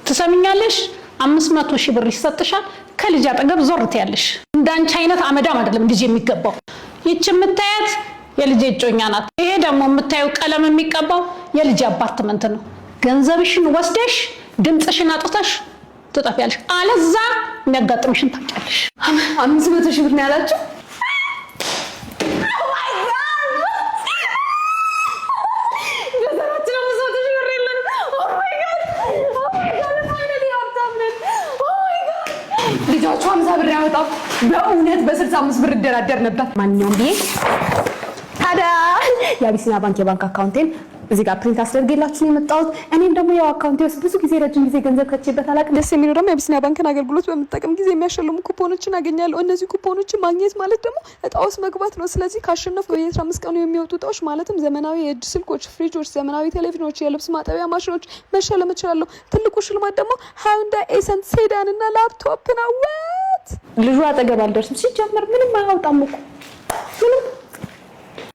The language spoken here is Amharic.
ትሰሚኛለሽ 500 ሺህ ብር ይሰጥሻል ከልጅ አጠገብ ዞር ትያለሽ እንዳንቺ አይነት አመዳም አይደለም ልጅ የሚገባው ይች የምታያት የልጅ እጮኛ ናት ይሄ ደግሞ የምታየው ቀለም የሚቀባው የልጅ አፓርትመንት ነው ገንዘብሽን ወስደሽ ድምጽሽን አጥተሽ ትጠፊያለሽ አለዛ የሚያጋጥምሽን ታውቂያለሽ 500 ሺህ ብር ነው ያላችሁ ልጆቹ 50 ብር ያወጣው በእውነት በ65 ብር ደራደር ነበር ማንኛውም ቢዬ ታዲያ የአቢሲኒያ ባንክ የባንክ አካውንቴን እዚህ ጋር ፕሪንት አስደርጌላችሁ ነው የመጣሁት እኔም ደግሞ ያው አካውንቴ ውስጥ ብዙ ጊዜ ረጅም ጊዜ ገንዘብ ከቼበት አላውቅም ደስ የሚለው ደግሞ የአቢሲኒያ ባንክን አገልግሎት በመጠቀም ጊዜ የሚያሸልሙ ኩፖኖችን አገኛለሁ እነዚህ ኩፖኖችን ማግኘት ማለት ደግሞ እጣውስ መግባት ነው ስለዚህ ካሸነፍኩ በየ15 ቀኑ የሚወጡ እጣዎች ማለትም ዘመናዊ የእጅ ስልኮች ፍሪጆች ዘመናዊ ቴሌቪዥኖች የልብስ ማጠቢያ ማሽኖች መሸለም እችላለሁ ትልቁ ሽልማት ደግሞ ሃዩንዳይ ኤሰንት ሴዳን እና ላፕቶፕ ነው ልጁ አጠገብ አልደርስም ሲጀመር ምንም አያወጣም እኮ ምንም